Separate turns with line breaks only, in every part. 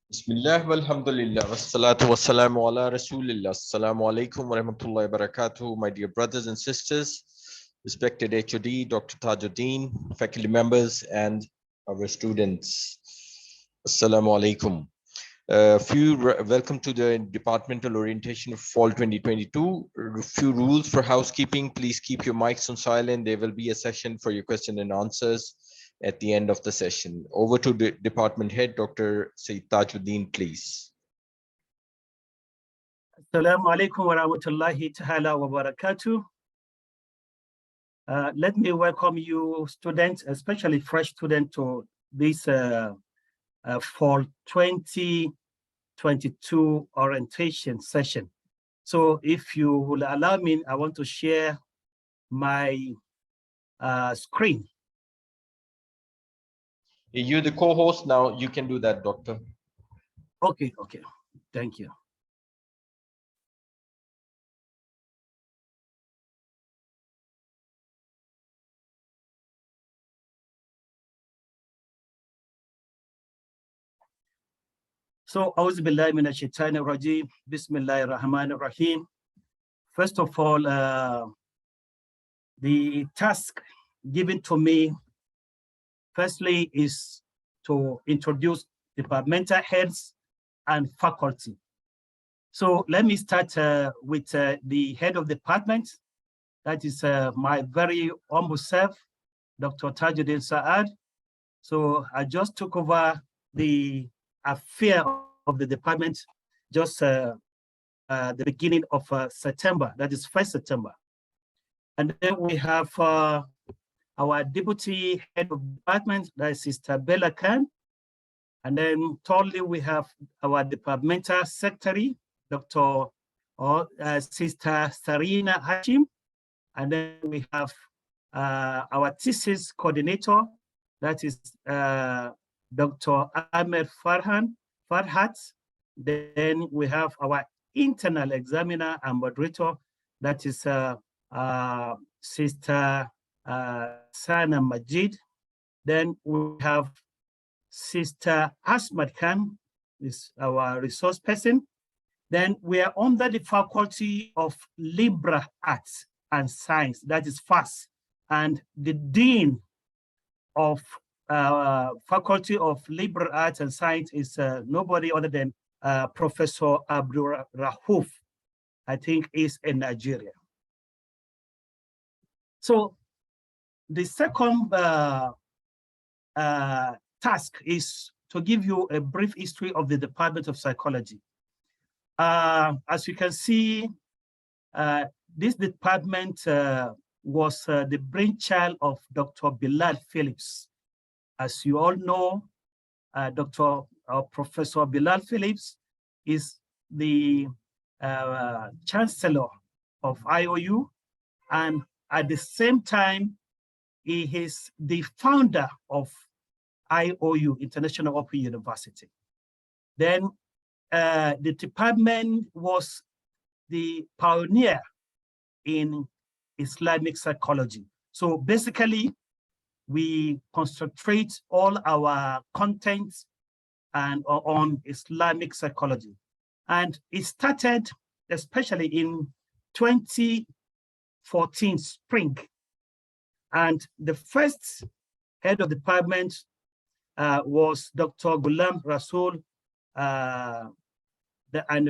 Bismillah walhamdulillah wassalatu wassalamu ala rasulillah. Assalamu alaikum wa rahmatullahi wa barakatuh. My dear brothers and sisters, respected HOD, Dr. Tajuddin, faculty members, and our students. Assalamu alaikum. Welcome to the departmental orientation of fall 2022. A few rules for housekeeping. Please keep your mics on silent. There will be a session for your question and answers at the end of the session. Over to the department head, Dr. Sayyid Tajuddin, please.
Assalamu alaikum wa rahmatullahi ta'ala wa barakatuh. Let me welcome you students, especially fresh students, to this fall 2022 orientation session. So if you will allow me, I want to share my screen.
You're the co-host now. You can do that, Doctor.
Okay, thank you. So, A'udhu billahi minash shaitanir rajim, Bismillahir Rahmanir Rahim. First of all, the task given to me, firstly, is to introduce departmental heads and faculty. So let me start with the head of department. That is my very humble self, Dr. Tajuddin Saad. So I just took over the affair of the department just the beginning of September, that is 1st September. And then we have our deputy head of department, that is Sister Bella Khan. And then thirdly, we have our departmental secretary, Dr. Sister Sarina Hashim. And then we have our thesis coordinator, that is Dr. Ahmed Farhat. Then we have our internal examiner and moderator, that is Sister Sana Majid. Then we have Sister Asmat Khan, is our resource person. Then we are under the Faculty of Liberal Arts and Science, that is FAS, and the Dean of Faculty of Liberal Arts and Science is nobody other than Professor Abdul Rahouf, I think is in Nigeria. So the second task is to give you a brief history of the Department of Psychology. As you can see, this department was the brainchild of Dr. Bilal Phillips. As you all know, Professor Bilal Phillips is the Chancellor of IOU, and at the same time, he is the founder of IOU, International Open University. Then the department was the pioneer in Islamic psychology. So basically, we concentrate all our content and on Islamic psychology. And it started especially in 2014 spring. And the first head of department was Dr. Ghulam Rasul, and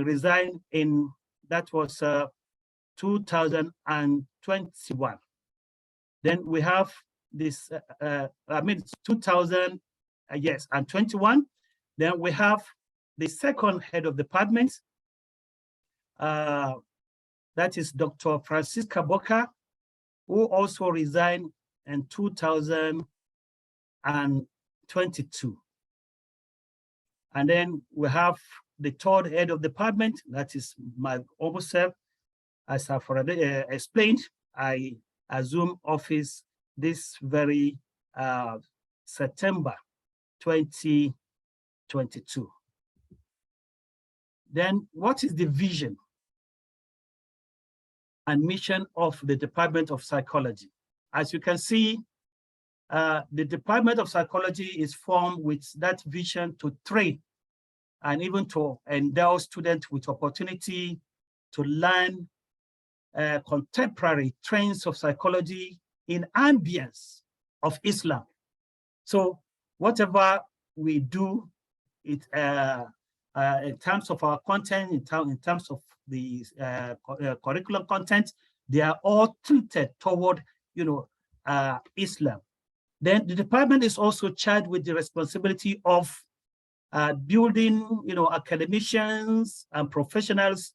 resigned in, that was 2021. Then we have this, 2000, yes, and 21. Then we have the second head of department, that is Dr. Francisca Boca, who also resigned in 2022. And then we have the third head of department, that is my almost self. As I've already explained, I assumed office this very September 2022. Then what is the vision and mission of the Department of Psychology? As you can see, the Department of Psychology is formed with that vision to train and even to endow students with opportunity to learn contemporary trends of psychology in ambience of Islam. So whatever we do, it in terms of our content, in terms of the curriculum content, they are all tilted toward, Islam. Then the department is also charged with the responsibility of building, academicians and professionals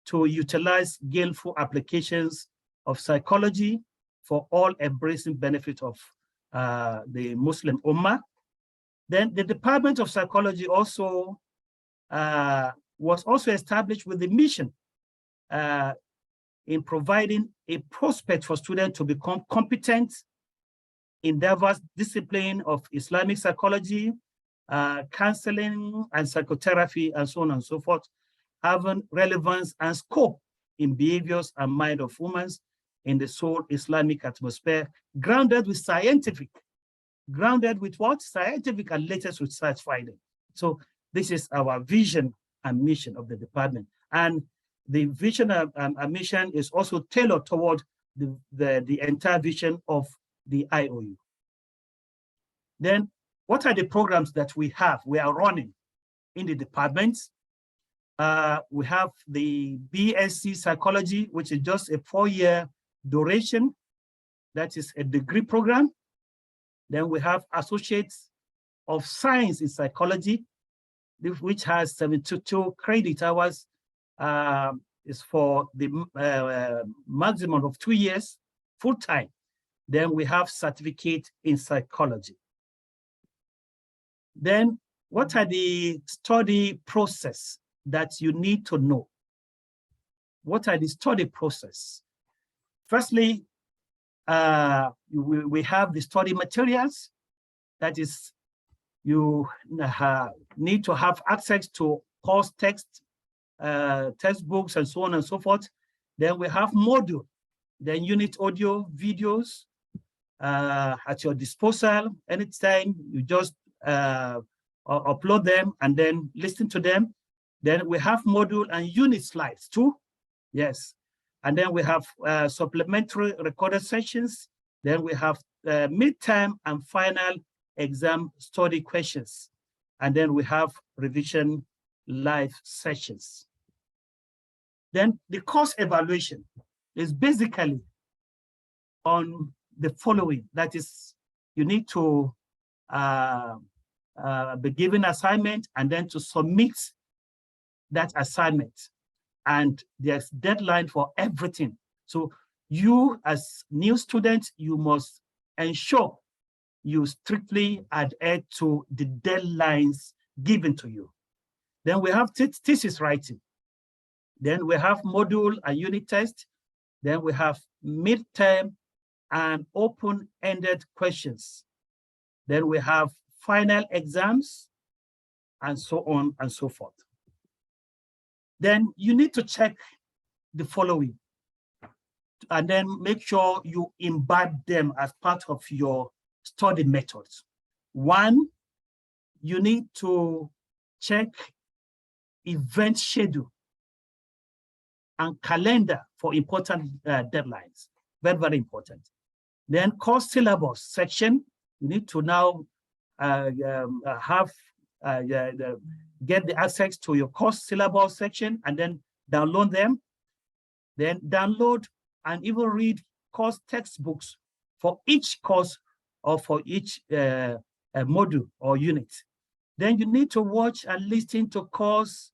to utilize gainful applications of psychology for all embracing benefit of the Muslim Ummah. Then the Department of Psychology also was also established with the mission in providing a prospect for students to become competent in diverse discipline of Islamic psychology, counseling and psychotherapy, and so on and so forth, having relevance and scope in behaviors and mind of humans in the sole Islamic atmosphere, grounded with what? Scientific and latest research finding. So this is our vision and mission of the department. And the vision and mission is also tailored toward the entire vision of the IOU. Then what are the programs that we are running in the department? We have the BSc Psychology, which is just a 4-year duration. That is a degree program. Then we have Associates of Science in Psychology, which has 72 credit hours. Is for the maximum of 2 years, full-time. Then we have Certificate in Psychology. Then what are the study process that you need to know? What are the study process? Firstly, we have the study materials. That is, you need to have access to course text, textbooks, and so on and so forth. Then we have module, then unit audio, videos at your disposal. Anytime you just upload them and then listen to them. Then we have module and unit slides too. Yes. And then we have supplementary recorded sessions. Then we have midterm and final exam study questions. And then we have revision live sessions. Then the course evaluation is basically on the following. That is, you need to be given assignment and then to submit that assignment. And there's deadline for everything. So you as new students, you must ensure you strictly adhere to the deadlines given to you. Then we have thesis writing. Then we have module and unit test. Then we have midterm and open-ended questions. Then we have final exams, and so on and so forth. Then you need to check the following, and then make sure you embed them as part of your study methods. One, you need to check event schedule and calendar for important deadlines. Very, very important. Then course syllabus section, you need to now get the access to your course syllabus section and then download them. Then download and even read course textbooks for each course or for each module or unit. Then you need to watch and listen to course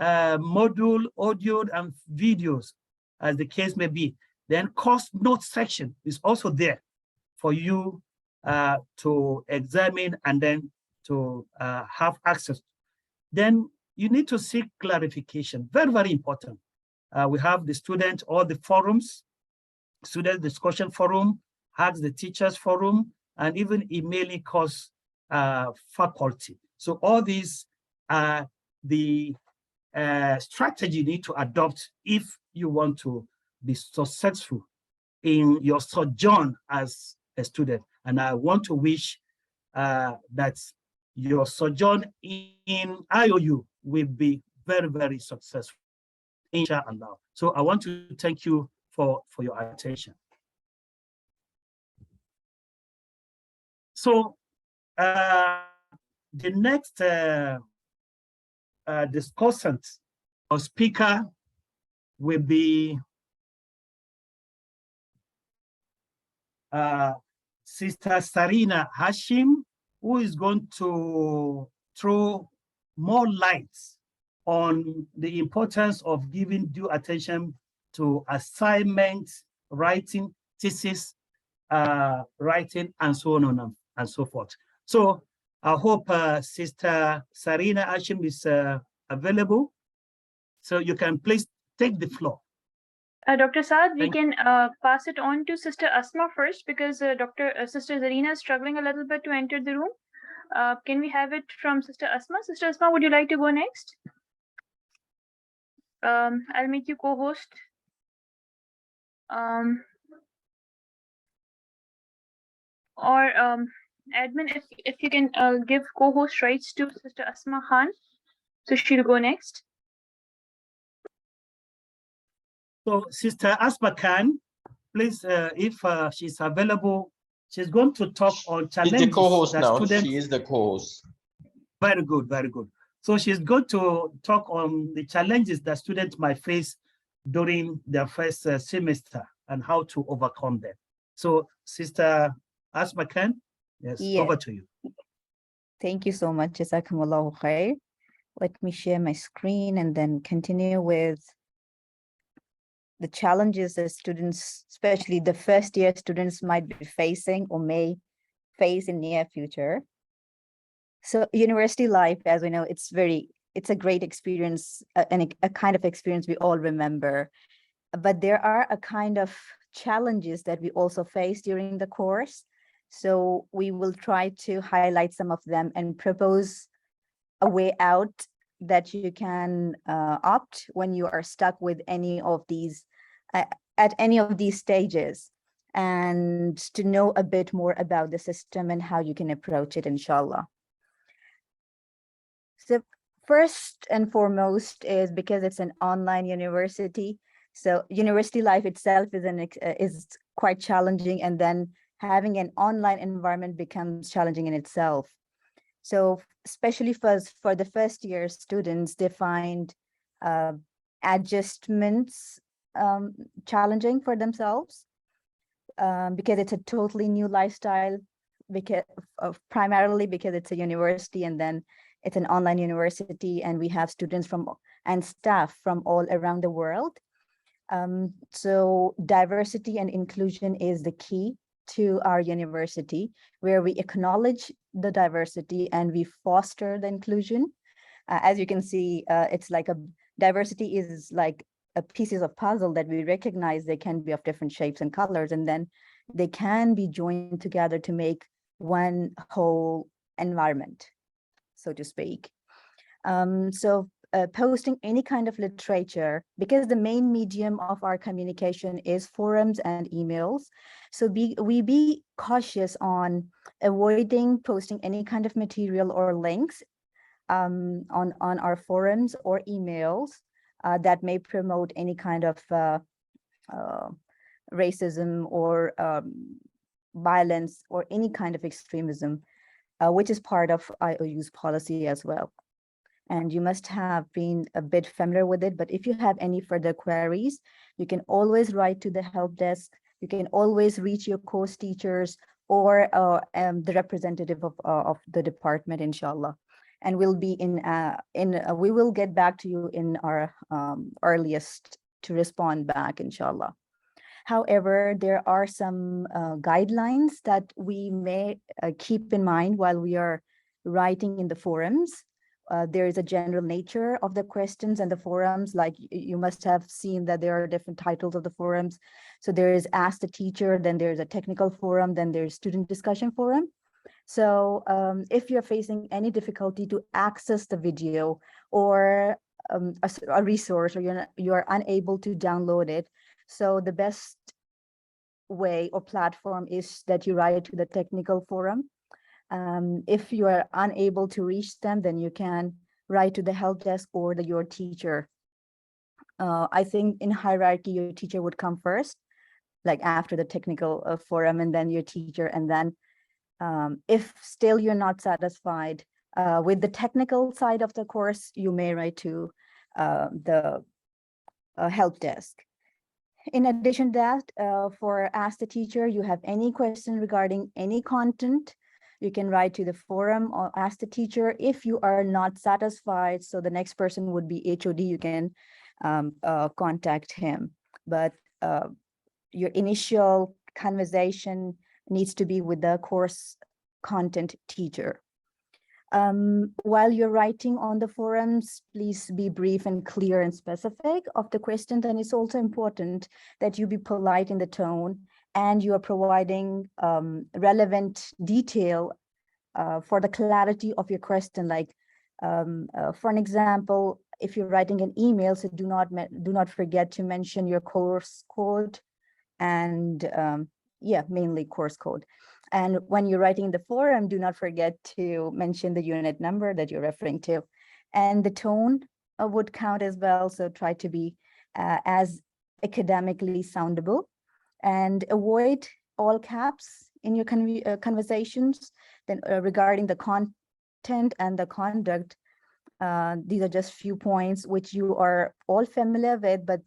module, audio, and videos, as the case may be. Then course notes section is also there for you to examine and then to have access. Then you need to seek clarification. Very, very important. We have the student or the forums, student discussion forum, Ask the Teachers forum, and even emailing course faculty. So all these are the strategy you need to adopt if you want to be successful in your sojourn as a student. And I want to wish that your sojourn in IOU will be very, very successful, inshallah. So I want to thank you for your attention. So the next discussant or speaker will be Sister Sarina Hashim, who is going to throw more light on the importance of giving due attention to assignments, writing, thesis, writing, and so on and so forth. So I hope Sister Sarina Hashim is available. So you can please take the floor.
Dr. Saad, we can pass it on to Sister Asma first because Sister Zarina is struggling a little bit to enter the room. Can we have it from Sister Asma? Sister Asma, would you like to go next? I'll make you co-host. Admin, if you can give co-host rights to Sister Asma Khan, so she'll go next.
So Sister Asma Khan, please, if she's available, she's going to talk on challenges.
She's the co-host now.
Students...
She is the co-host.
Very good, very good. So she's going to talk on the challenges that students might face during their first semester and how to overcome them. So Sister Asma Khan, yes, over to you.
Thank you so much. Jazakumullahu khair. Let me share my screen and then continue with the challenges that students, especially the first year students, might be facing or may face in near future. So university life, as we know, it's a great experience and a kind of experience we all remember. But there are a kind of challenges that we also face during the course. So we will try to highlight some of them and propose a way out that you can opt when you are stuck with any of these at any of these stages, and to know a bit more about the system and how you can approach it, inshallah. So first and foremost is because it's an online university. So university life itself is quite challenging, and then having an online environment becomes challenging in itself. So especially for the first year students, they find adjustments challenging for themselves because it's a totally new lifestyle, primarily because it's a university and then it's an online university, and we have students and staff from all around the world. So diversity and inclusion is the key to our university, where we acknowledge the diversity and we foster the inclusion. As you can see, it's like diversity is like a pieces of puzzle that we recognize they can be of different shapes and colors, and then they can be joined together to make one whole environment, so to speak. Posting any kind of literature, because the main medium of our communication is forums and emails. So we be cautious on avoiding posting any kind of material or links on our forums or emails that may promote any kind of racism or violence or any kind of extremism, which is part of IOU's policy as well. And you must have been a bit familiar with it, but if you have any further queries, you can always write to the help desk. You can always reach your course teachers or the representative of the department, inshallah. And we'll be we will get back to you in our earliest to respond back, inshallah. However, there are some guidelines that we may keep in mind while we are writing in the forums. There is a general nature of the questions and the forums, like you must have seen that there are different titles of the forums. So there is Ask the Teacher, then there's a technical forum, then there's student discussion forum. So if you're facing any difficulty to access the video or a resource, or you're unable to download it, so the best way or platform is that you write to the technical forum. If you are unable to reach them, then you can write to the help desk or your teacher. I think in hierarchy, your teacher would come first, like after the technical forum, and then your teacher. And then if still you're not satisfied with the technical side of the course, you may write to the help desk. In addition to that, for Ask the Teacher, you have any question regarding any content, you can write to the forum or Ask the Teacher. If you are not satisfied, so the next person would be HOD, you can contact him. But your initial conversation needs to be with the course content teacher. While you're writing on the forums, please be brief and clear and specific of the questions. And it's also important that you be polite in the tone and you are providing relevant detail for the clarity of your question. Like, for an example, if you're writing an email, so do not forget to mention your course code and mainly course code. And when you're writing in the forum, do not forget to mention the unit number that you're referring to. And the tone would count as well. So try to be as academically soundable and avoid all caps in your conversations. Then regarding the content and the conduct, these are just few points which you are all familiar with, but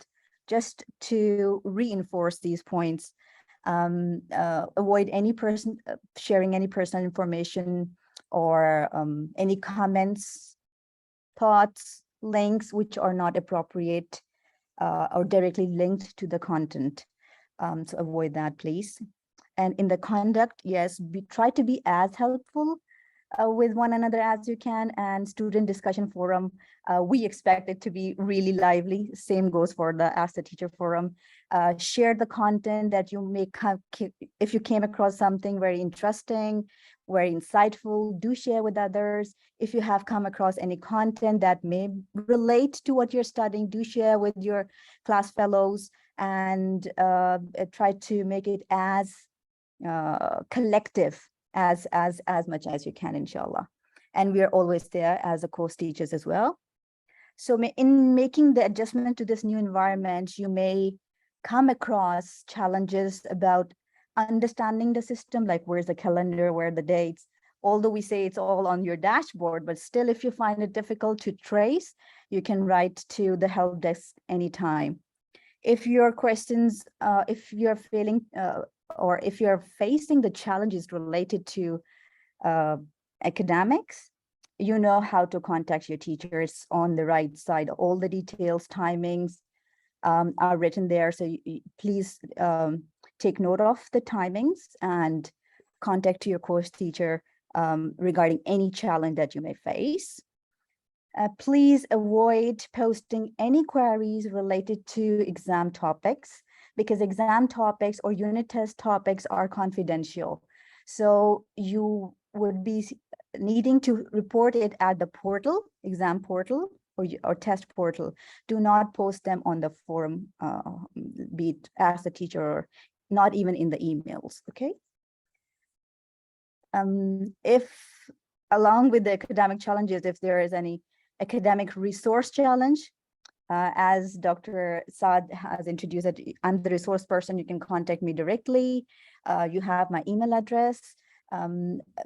just to reinforce these points, avoid any person sharing any personal information or any comments, thoughts, links which are not appropriate or directly linked to the content. So avoid that, please. And in the conduct, yes, try to be as helpful with one another as you can. And student discussion forum, we expect it to be really lively. Same goes for the Ask the Teacher forum. Share the content that you may have. If you came across something very interesting, very insightful, do share with others. If you have come across any content that may relate to what you're studying, do share with your class fellows and try to make it as collective as much as you can, inshallah. And we are always there as a course teachers as well. So in making the adjustment to this new environment, you may come across challenges about understanding the system, like where's the calendar, where are the dates. Although we say it's all on your dashboard, but still, if you find it difficult to trace, you can write to the help desk anytime. If your questions, if you're failing, or if you're facing the challenges related to academics, you know how to contact your teachers on the right side. All the details, timings are written there. So please take note of the timings and contact your course teacher regarding any challenge that you may face. Please avoid posting any queries related to exam topics, because exam topics or unit test topics are confidential. So you would be needing to report it at the portal, exam portal or test portal. Do not post them on the forum, be it Ask the Teacher or not even in the emails, okay? If along with the academic challenges, if there is any academic resource challenge, as Dr. Saad has introduced it, I'm the resource person, you can contact me directly. You have my email address.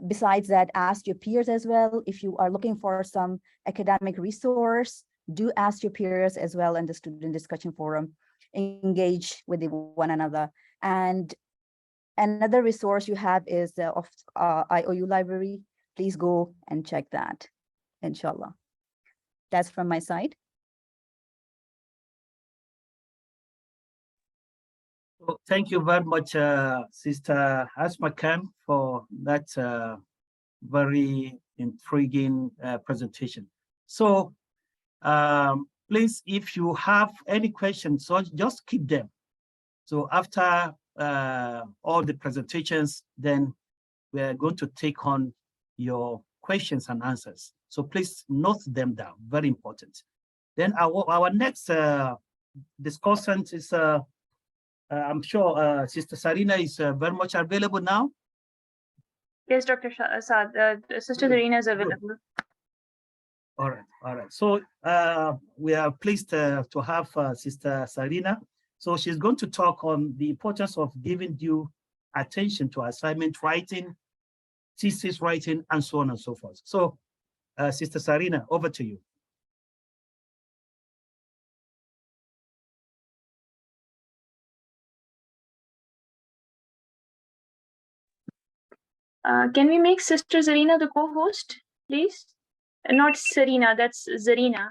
Besides that, ask your peers as well. If you are looking for some academic resource, do ask your peers as well in the student discussion forum. Engage with one another. And another resource you have is of IOU library. Please go and check that, inshallah. That's from my side.
Well, thank you very much, Sister Asma Khan, for that very intriguing presentation. So please, if you have any questions, so just keep them. So after all the presentations, then we are going to take on your questions and answers. So please note them down, very important. Then our next discussant is, I'm sure Sister Sarina is very much available now.
Yes, Dr. Saad, Sister Zarina is available.
All right. So we are pleased to have Sister Zarina. So she's going to talk on the importance of giving due attention to assignment writing, thesis writing, and so on and so forth. So Sister Zarina, over to you.
Can we make Sister Zarina the co-host, please? Not Serena, that's Zarina.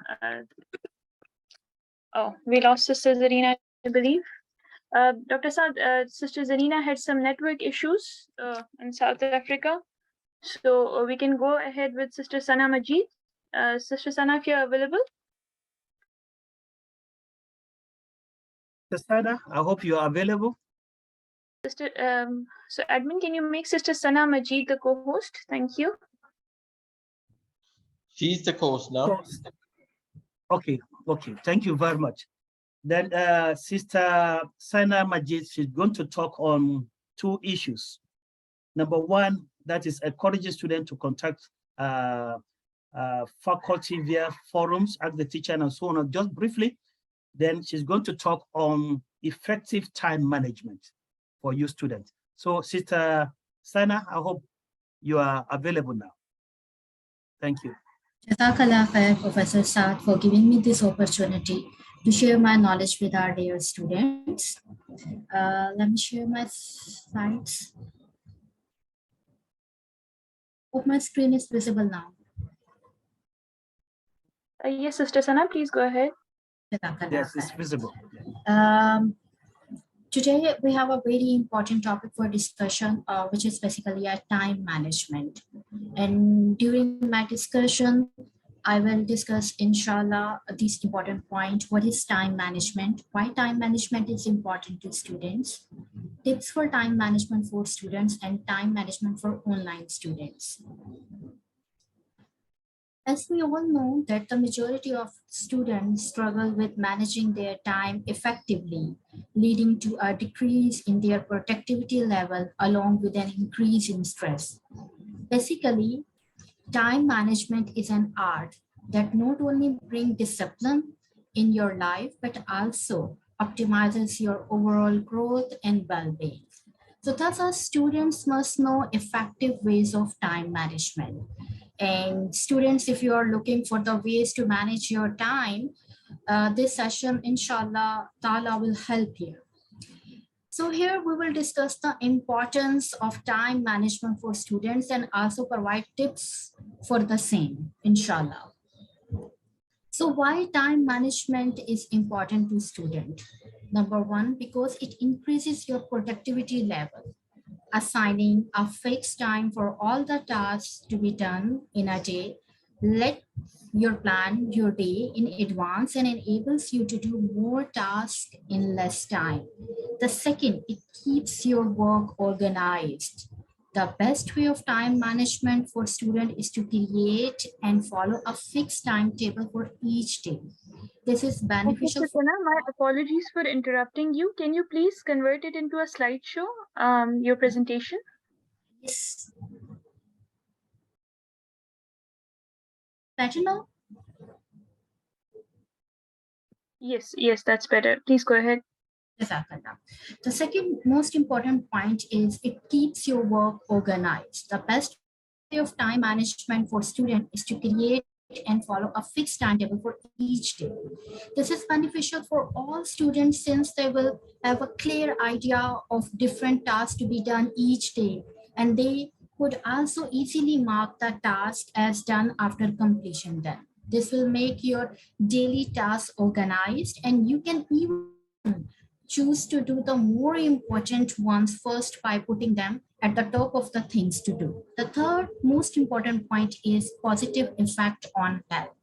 Oh, we lost Sister Zarina, I believe. Dr. Saad, Sister Zarina had some network issues in South Africa. So we can go ahead with Sister Sana Majid. Sister Sana, if you're available.
Sister Sana, I hope you are available.
Sister, so admin, can you make Sister Sana Majid the co-host? Thank you.
She's the co-host now.
Okay. Thank you very much. Then Sister Sana Majid, she's going to talk on two issues. Number one, that is encouraging students to contact faculty via forums, ask the teacher and so on, just briefly. Then she's going to talk on effective time management for you students. So Sister Sana, I hope you are available now. Thank you.
Jazakallah khair, Professor Saad, for giving me this opportunity to share my knowledge with our dear students. Let me share my slides. Hope my screen is visible now.
Yes, Sister Sana, please go ahead.
Jazakallah
Yes, it's
khair.
visible.
Today we have a very important topic for discussion, which is basically a time management. And during my discussion, I will discuss, inshallah, this important point. What is time management? Why time management is important to students? Tips for time management for students and time management for online students. As we all know that the majority of students struggle with managing their time effectively, leading to a decrease in their productivity level along with an increase in stress. Basically, time management is an art that not only brings discipline in your life, but also optimizes your overall growth and well-being. So thus our students must know effective ways of time management. And students, if you are looking for the ways to manage your time, this session, inshallah ta'ala, will help you. So here we will discuss the importance of time management for students and also provide tips for the same, inshallah. So why time management is important to students? Number one, because it increases your productivity level. Assigning a fixed time for all the tasks to be done in a day, let your plan your day in advance and enables you to do more tasks in less time. The second, it keeps your work organized. The best way of time management for students is to create and follow a fixed timetable for each day. This is beneficial.
Sister Sana, my apologies for interrupting you. Can you please convert it into a slideshow, your presentation?
Yes. Better now?
Yes, that's better. Please go ahead.
The second most important point is it keeps your work organized. The best way of time management for students is to create and follow a fixed timetable for each day. This is beneficial for all students since they will have a clear idea of different tasks to be done each day, and they could also easily mark the task as done after completion then. This will make your daily tasks organized, and you can even choose to do the more important ones first by putting them at the top of the things to do. The third most important point is positive effect on health.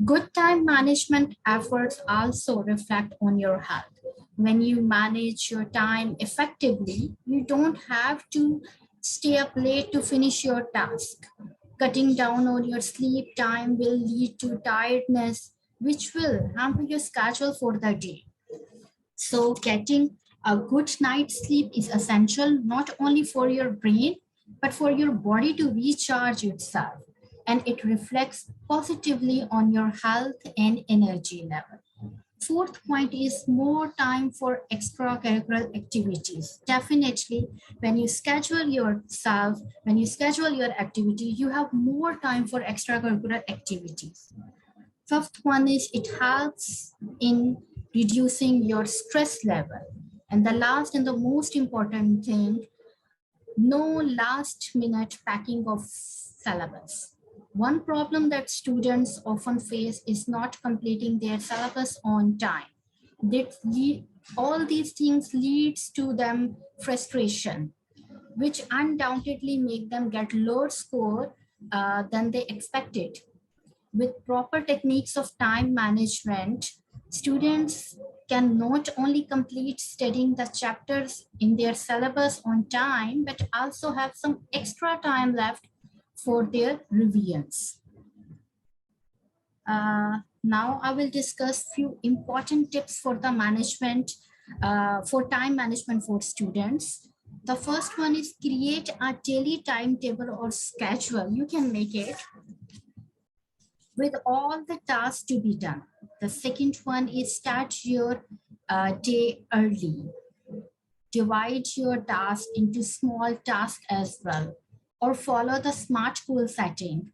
Good time management efforts also reflect on your health. When you manage your time effectively, you don't have to stay up late to finish your task. Cutting down on your sleep time will lead to tiredness, which will hamper your schedule for the day. So getting a good night's sleep is essential not only for your brain, but for your body to recharge itself, and it reflects positively on your health and energy level. Fourth point is more time for extracurricular activities. Definitely, when you schedule yourself, when you schedule your activity, you have more time for extracurricular activities. Fifth one is it helps in reducing your stress level. And the last and the most important thing, no last minute packing of syllabus. One problem that students often face is not completing their syllabus on time. All these things leads to them frustration, which undoubtedly make them get lower score than they expected. With proper techniques of time management, students can not only complete studying the chapters in their syllabus on time, but also have some extra time left for their revisions. Now I will discuss few important tips for the management, for time management for students. The first one is create a daily timetable or schedule. You can make it with all the tasks to be done. The second one is start your day early. Divide your task into small tasks as well, or follow the SMART goal setting.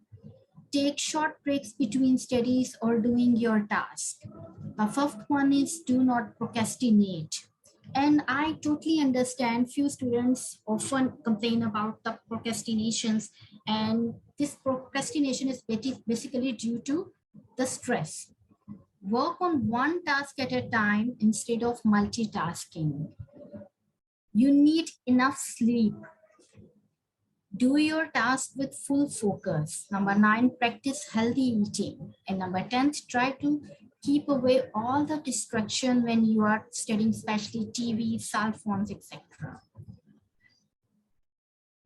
Take short breaks between studies or doing your task. The fifth one is do not procrastinate. And I totally understand few students often complain about the procrastinations, and this procrastination is basically due to the stress. Work on one task at a time instead of multitasking. You need enough sleep. Do your task with full focus. Number 9, practice healthy eating. And number 10, try to keep away all the distraction when you are studying, especially TV, cell phones, etc.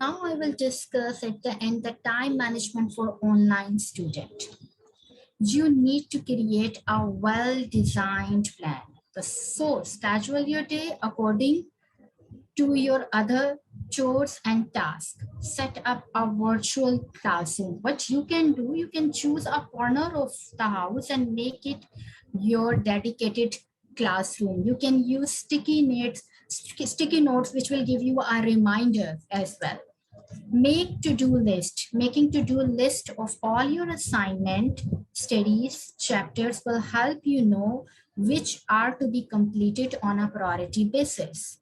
Now I will discuss at the end the time management for online student. You need to create a well-designed plan. So schedule your day according to your other chores and tasks. Set up a virtual classroom. What you can do, you can choose a corner of the house and make it your dedicated classroom. You can use sticky notes which will give you a reminder as well. Make to-do list. Making to-do list of all your assignment, studies, chapters will help you know which are to be completed on a priority basis.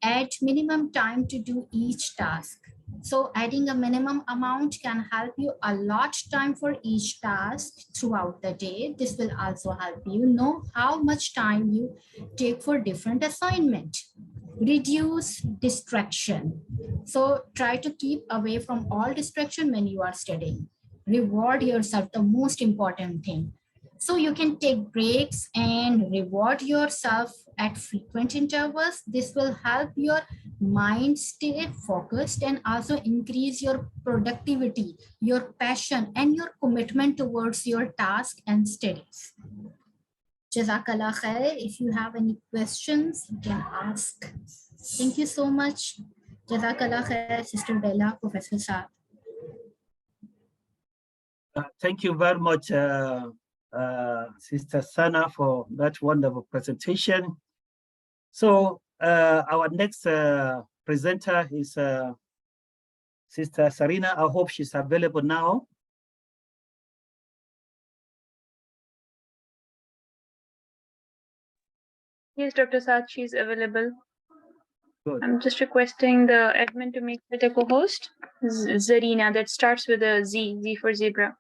Add minimum time to do each task. So adding a minimum amount can help you allot time for each task throughout the day. This will also help you know how much time you take for different assignment. Reduce distraction. So try to keep away from all distraction when you are studying. Reward yourself, the most important thing. So you can take breaks and reward yourself at frequent intervals. This will help your mind stay focused and also increase your productivity, your passion, and your commitment towards your task and studies. Jazakallah khair. If you have any questions, you can ask. Thank you so much. Jazakallah khair, Sister Bella, Professor Saad.
Thank you very much, Sister Sana, for that wonderful presentation. So our next presenter is Sister Sarina. I hope she's available now.
Yes, Dr. Saad, she's available.
Good.
I'm just requesting the admin to make it a co-host. Zarina, that starts with a Z, Z for zebra.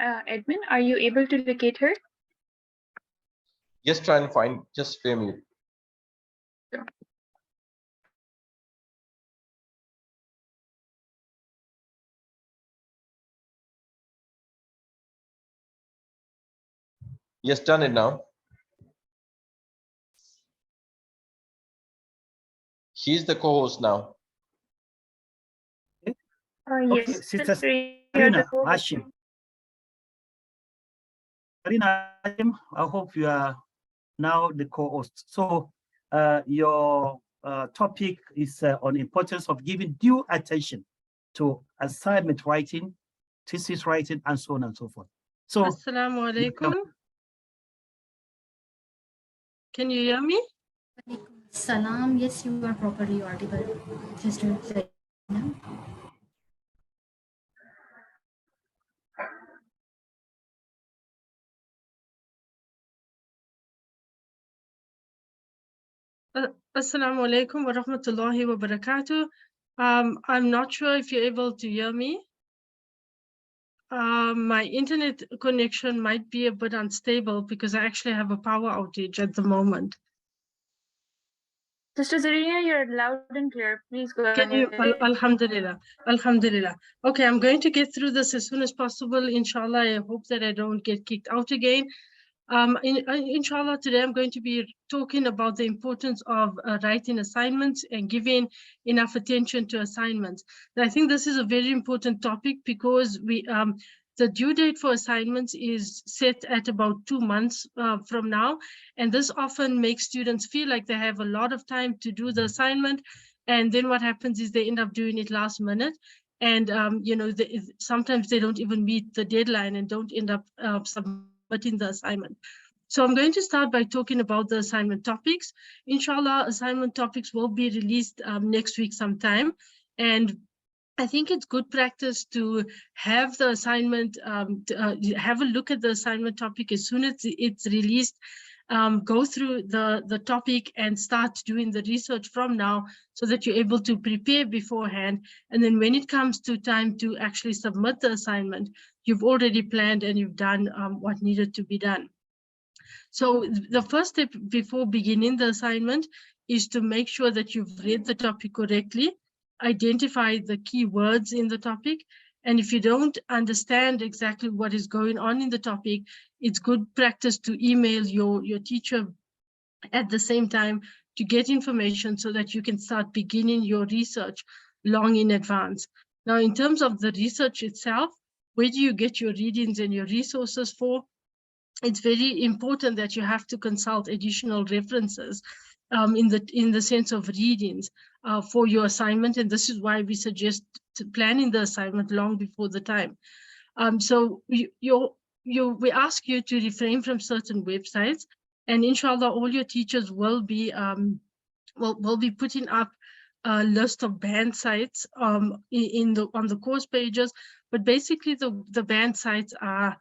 Admin, are you able to locate her?
Just try and find just family. Yes, done it now. She's the co-host now.
Okay,
Yes,
Sister
you're the
Sarina
co-host.
Hashim. Sarina Hashim, I hope you are now the co-host. So your topic is on importance of giving due attention to assignment writing, thesis writing, and so on and so forth. So,
Assalamu alaikum. Can you hear me?
Salam, yes, you are properly audible, Sister Zarina.
Assalamu alaikum wa rahmatullahi wa barakatuh. I'm not sure if you're able to hear me. My internet connection might be a bit unstable because I actually have a power outage at the moment.
Sister Zarina, you're loud and clear. Please go
Can you?
ahead.
Alhamdulillah. Alhamdulillah. Okay, I'm going to get through this as soon as possible. Inshallah, I hope that I don't get kicked out again. Inshallah, today I'm going to be talking about the importance of writing assignments and giving enough attention to assignments. And I think this is a very important topic because the due date for assignments is set at about 2 months from now. And this often makes students feel like they have a lot of time to do the assignment. And then what happens is they end up doing it last minute. And, you know, sometimes they don't even meet the deadline and don't end up submitting the assignment. So I'm going to start by talking about the assignment topics. Inshallah, assignment topics will be released next week sometime. And I think it's good practice to have the assignment, have a look at the assignment topic as soon as it's released. Go through the topic and start doing the research from now so that you're able to prepare beforehand. And then when it comes to time to actually submit the assignment, you've already planned and you've done what needed to be done. So the first step before beginning the assignment is to make sure that you've read the topic correctly, identify the key words in the topic. And if you don't understand exactly what is going on in the topic, it's good practice to email your teacher at the same time to get information so that you can start beginning your research long in advance. Now, in terms of the research itself, where do you get your readings and your resources for? It's very important that you have to consult additional references in the sense of readings for your assignment. And this is why we suggest planning the assignment long before the time. So we ask you to refrain from certain websites, and inshallah, all your teachers will be putting up a list of banned sites on the course pages. But basically, the banned sites are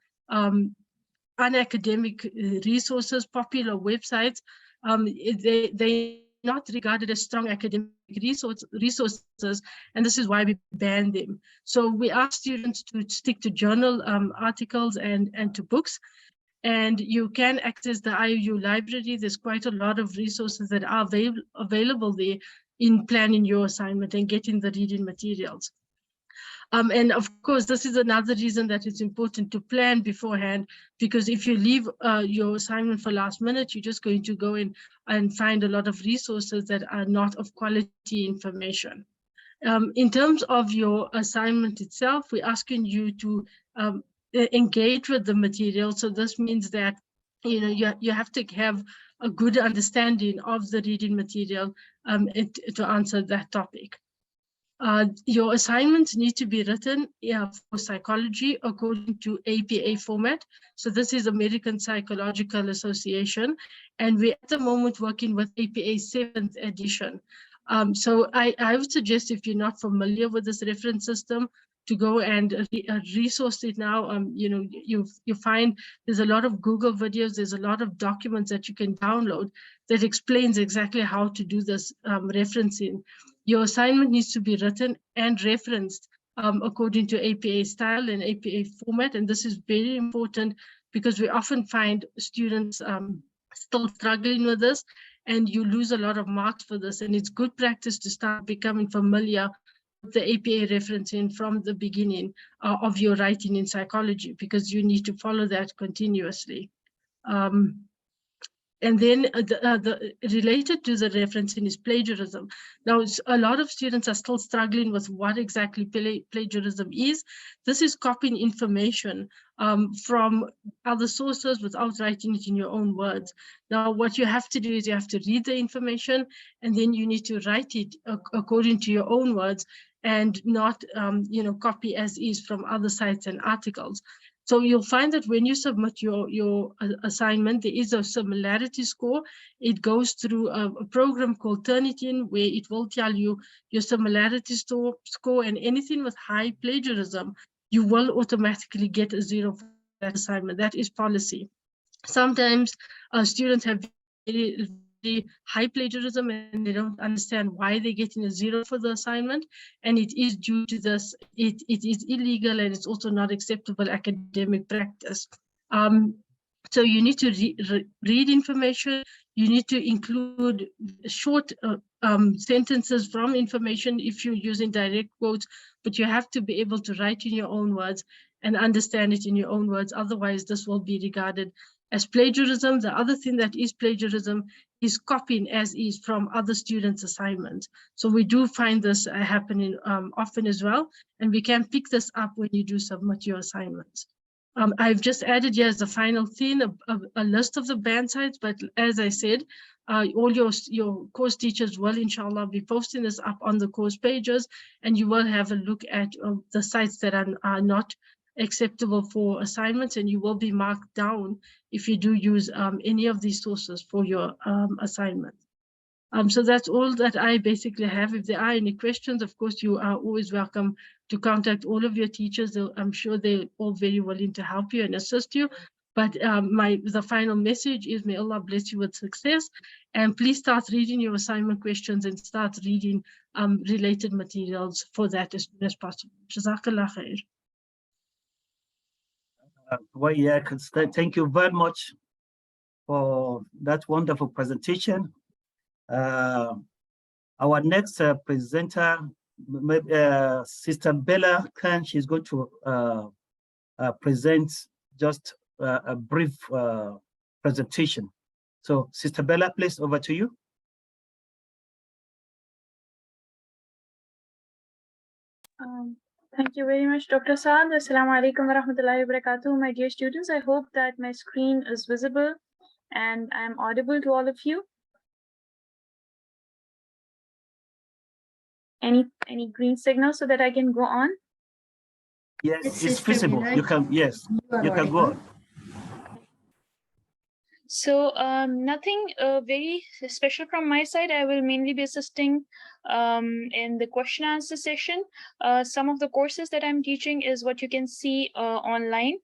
unacademic resources, popular websites. They're not regarded as strong academic resources, and this is why we ban them. So we ask students to stick to journal articles and to books. And you can access the IOU library. There's quite a lot of resources that are available there in planning your assignment and getting the reading materials. And of course, this is another reason that it's important to plan beforehand, because if you leave your assignment for last minute, you're just going to go in and find a lot of resources that are not of quality information. In terms of your assignment itself, we're asking you to engage with the material. So this means that you have to have a good understanding of the reading material to answer that topic. Your assignments need to be written for psychology according to APA format. So this is American Psychological Association, and we're at the moment working with APA 7th edition. So I would suggest, if you're not familiar with this reference system, to go and resource it now. You find there's a lot of Google videos, there's a lot of documents that you can download that explains exactly how to do this referencing. Your assignment needs to be written and referenced according to APA style and APA format. And this is very important because we often find students still struggling with this, and you lose a lot of marks for this. And it's good practice to start becoming familiar with the APA referencing from the beginning of your writing in psychology, because you need to follow that continuously. And then related to the referencing is plagiarism. Now, a lot of students are still struggling with what exactly plagiarism is. This is copying information from other sources without writing it in your own words. Now, what you have to do is you have to read the information, and then you need to write it according to your own words, and not copy as is from other sites and articles. So you'll find that when you submit your assignment, there is a similarity score. It goes through a program called Turnitin, where it will tell you your similarity score, and anything with high plagiarism, you will automatically get a 0 for that assignment. That is policy. Sometimes students have very high plagiarism and they don't understand why they're getting a 0 for the assignment, and it is due to this. It is illegal, and it's also not acceptable academic practice. So you need to read information. You need to include short sentences from information if you're using direct quotes, but you have to be able to write in your own words and understand it in your own words. Otherwise, this will be regarded as plagiarism. The other thing that is plagiarism is copying as is from other students' assignments. So we do find this happening often as well, and we can pick this up when you do submit your assignments. I've just added here as a final thing a list of the banned sites, but as I said, all your course teachers will inshallah be posting this up on the course pages, and you will have a look at the sites that are not acceptable for assignments, and you will be marked down if you do use any of these sources for your assignment. So that's all that I basically have. If there are any questions, of course, you are always welcome to contact all of your teachers. I'm sure they're all very willing to help you and assist you. But the final message is, may Allah bless you with success, and please start reading your assignment questions and start reading related materials for that as soon as possible. Jazakallah khair.
Well, yeah, thank you very much for that wonderful presentation. Our next presenter, Sister Bella Khan, she's going to present just a brief presentation. So, Sister Bella, please, over to you.
Thank you very much, Dr. Saad. Assalamu alaikum wa rahmatullahi wa barakatuh. My dear students, I hope that my screen is visible and I am audible to all of you. Any green signal so that I can go on?
Yes, it's visible. You can, yes, you can go on.
So nothing very special from my side. I will mainly be assisting in the question answer session. Some of the courses that I'm teaching is what you can see online.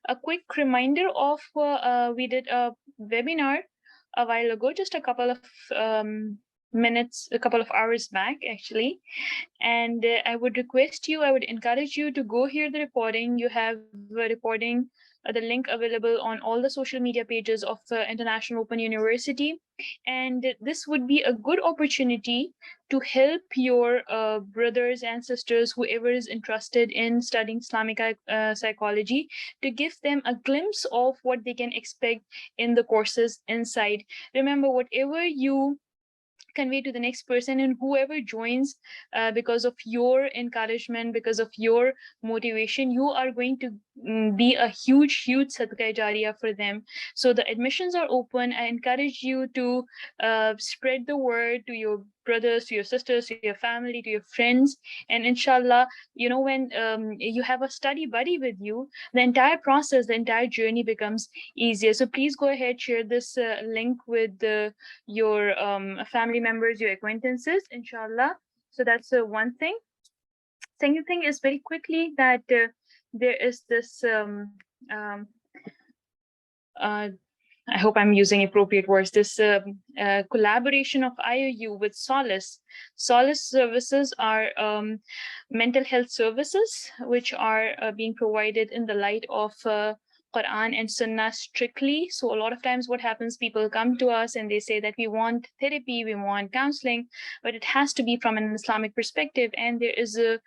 A quick reminder of we did a webinar a while ago, just a couple of minutes, a couple of hours back actually. And I would encourage you to go hear the recording. You have the recording, the link available on all the social media pages of International Open University. And this would be a good opportunity to help your brothers and sisters, whoever is interested in studying Islamic psychology, to give them a glimpse of what they can expect in the courses inside. Remember, whatever you convey to the next person and whoever joins because of your encouragement, because of your motivation, you are going to be a huge sadaqah jariyah for them. So the admissions are open. I encourage you to spread the word to your brothers, to your sisters, to your family, to your friends. And inshallah, you know, when you have a study buddy with you, the entire process, the entire journey becomes easier. So please go ahead, share this link with your family members, your acquaintances, inshallah. So that's one thing. Second thing is very quickly that there is this I hope I'm using appropriate words, this collaboration of IOU with Solace. Solace services are mental health services, which are being provided in the light of Quran and Sunnah strictly. So a lot of times what happens, people come to us and they say that we want therapy, we want counseling, but it has to be from an Islamic perspective. And there is a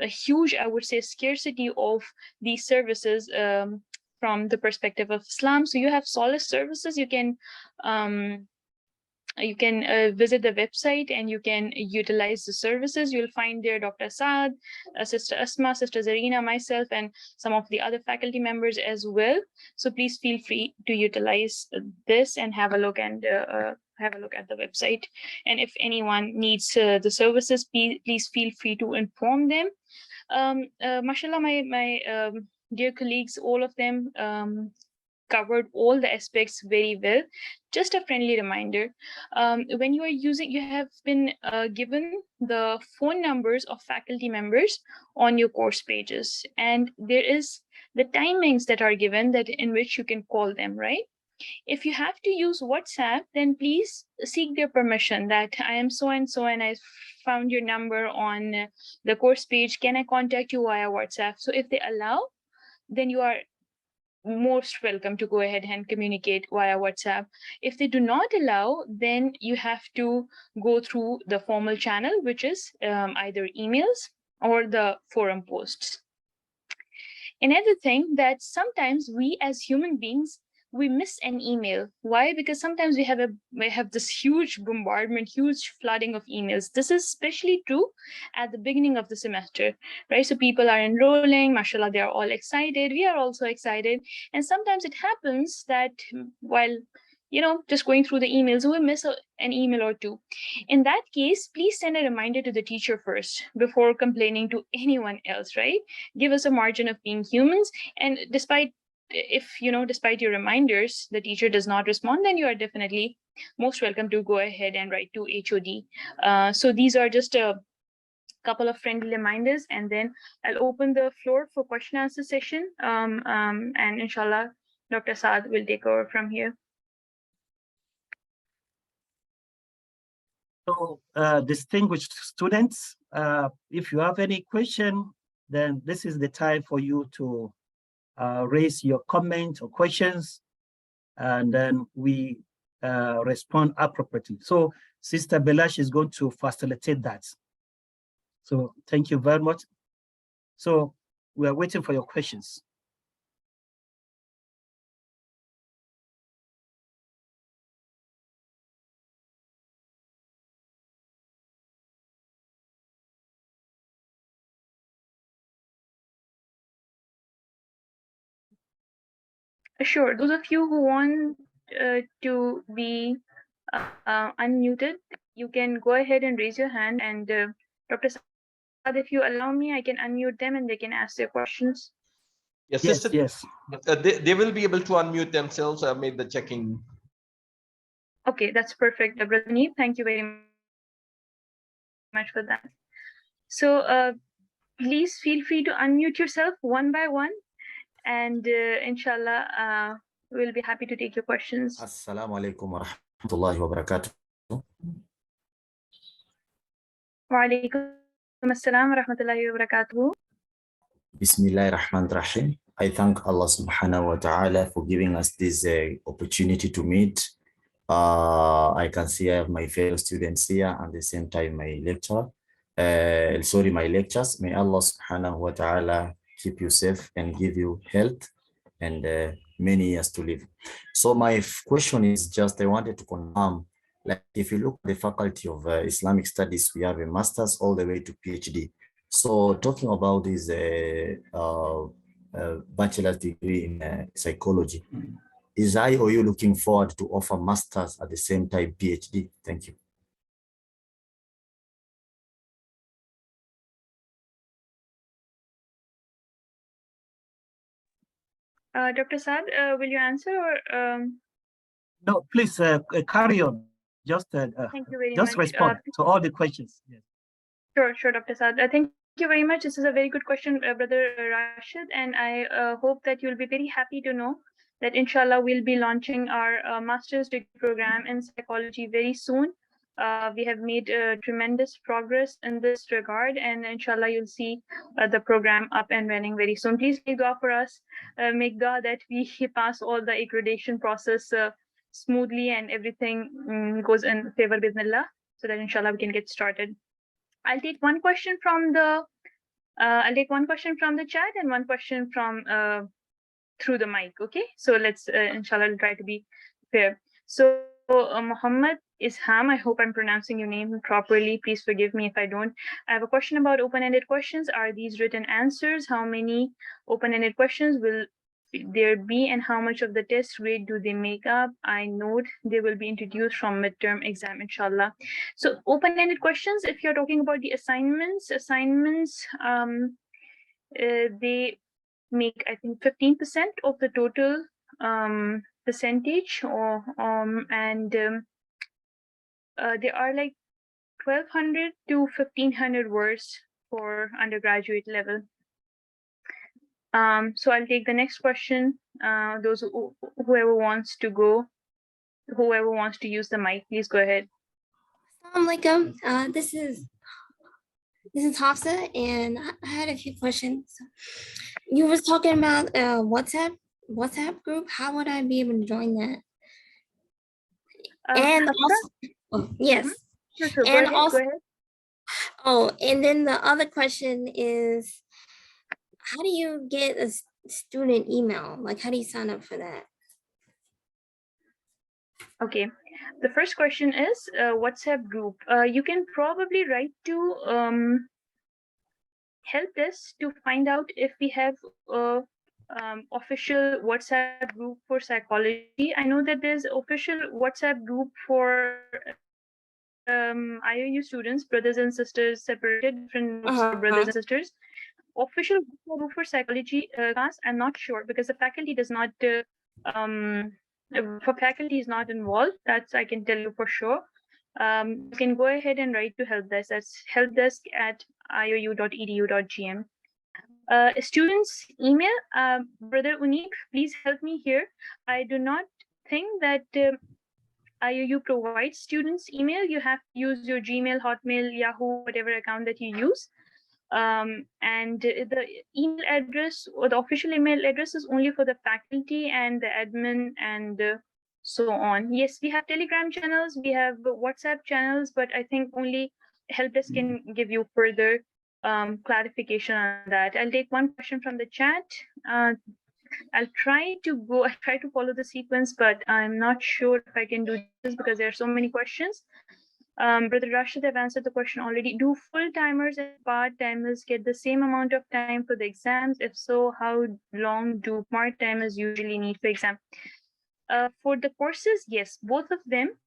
huge, I would say, scarcity of these services from the perspective of Islam. So you have Solace services. You can visit the website and you can utilize the services. You'll find there Dr. Saad, Sister Asma, Sister Zarina, myself, and some of the other faculty members as well. So please feel free to utilize this and have a look and have a look at the website. And if anyone needs the services, please feel free to inform them. Mashallah, my dear colleagues, all of them covered all the aspects very well. Just a friendly reminder, when you are using, you have been given the phone numbers of faculty members on your course pages, and there is the timings that are given that in which you can call them, right? If you have to use WhatsApp, then please seek their permission that I am so and so and I found your number on the course page. Can I contact you via WhatsApp? So if they allow, then you are most welcome to go ahead and communicate via WhatsApp. If they do not allow, then you have to go through the formal channel, which is either emails or the forum posts. Another thing that sometimes we as human beings, we miss an email. Why? Because sometimes we have this huge bombardment, huge flooding of emails. This is especially true at the beginning of the semester, right? So people are enrolling, mashallah, they are all excited. We are also excited. And sometimes it happens that while just going through the emails, we miss an email or two. In that case, please send a reminder to the teacher first before complaining to anyone else, right? Give us a margin of being humans. And despite your reminders, the teacher does not respond, then you are definitely most welcome to go ahead and write to HOD. So these are just a couple of friendly reminders, and then I'll open the floor for question answer session. And inshallah, Dr. Saad will take over from here.
So, distinguished students, if you have any question, then this is the time for you to raise your comment or questions, and then we respond appropriately. So Sister Belash is going to facilitate that. So thank you very much. So we are waiting for your questions.
Sure. Those of you who want to be unmuted, you can go ahead and raise your hand. And Dr. Saad, if you allow me, I can unmute them and they can ask their questions.
Yes,
Yes,
sister,
yes.
they will be able to unmute themselves. I made the checking.
Okay, that's perfect, Brother Neeb. Thank you very much for that. So please feel free to unmute yourself one by one, and inshallah, we'll be happy to take your questions.
Assalamu alaikum wa rahmatullahi wa barakatuh.
Wa alaikum assalam wa rahmatullahi wa barakatuh.
Bismillahir Rahmanir Rahim. I thank Allah subhanahu wa ta'ala for giving us this opportunity to meet. I can see I have my fellow students here and at the same time my lecturer. My lectures. May Allah subhanahu wa ta'ala keep you safe and give you health and many years to live. So my question is just, I wanted to confirm, like if you look at the Faculty of Islamic Studies, we have a master's all the way to PhD. So talking about this bachelor's degree in psychology, is I or you looking forward to offer master's at the same time PhD? Thank you.
Dr. Saad, will you answer or?
No, please carry on. Just
Thank you very
just
much.
respond to all the questions. Yes.
Sure, Dr. Saad. Thank you very much. This is a very good question, Brother Rashid, and I hope that you'll be very happy to know that inshallah we'll be launching our master's degree program in psychology very soon. We have made tremendous progress in this regard, and inshallah, you'll see the program up and running very soon. Please make dua for us. Make dua that we pass all the accreditation process smoothly and everything goes in favor bismillah, so that inshallah we can get started. I'll take one question from the chat and one question from through the mic. Okay, so let's inshallah I'll try to be fair. So Muhammad Isham, I hope I'm pronouncing your name properly. Please forgive me if I don't. I have a question about open-ended questions. Are these written answers? How many open-ended questions will there be, and how much of the test grade do they make up? I note they will be introduced from midterm exam, inshallah. So open-ended questions, if you're talking about the assignments, they make, I think, 15% of the total percentage, or there are like 1200 to 1500 words for undergraduate level. So I'll take the next question. Whoever wants to go, whoever wants to use the mic, please go ahead.
Assalamu alaikum. This is Hafsa, and I had a few questions. You was talking about WhatsApp group. How would I be able to join that? And also, yes.
Sure, go
and
ahead,
also,
go ahead.
oh, and then the other question is, how do you get a student email? Like, how do you sign up for that?
Okay, the first question is WhatsApp group. You can probably write to help desk to find out if we have official WhatsApp group for psychology. I know that there's official WhatsApp group for IOU students, brothers and sisters, separated different groups for brothers and sisters. Official group for psychology class, I'm not sure, because the faculty does not for faculty is not involved. That's, I can tell you for sure. You can go ahead and write to help desk. That's helpdesk@iou.edu.gm. Students email, Brother Uneek, please help me here. I do not think that IOU provides students email. You have to use your Gmail, Hotmail, Yahoo, whatever account that you use. And the email address, or the official email address, is only for the faculty and the admin and so on. Yes, we have Telegram channels, we have WhatsApp channels, but I think only helpdesk can give you further clarification on that. I'll take one question from the chat. I'll try to follow the sequence, but I'm not sure if I can do this because there are so many questions. Brother Rashid, I've answered the question already. Do full-timers and part-timers get the same amount of time for the exams? If so, how long do part-timers usually need for exam? For the courses, yes, both of them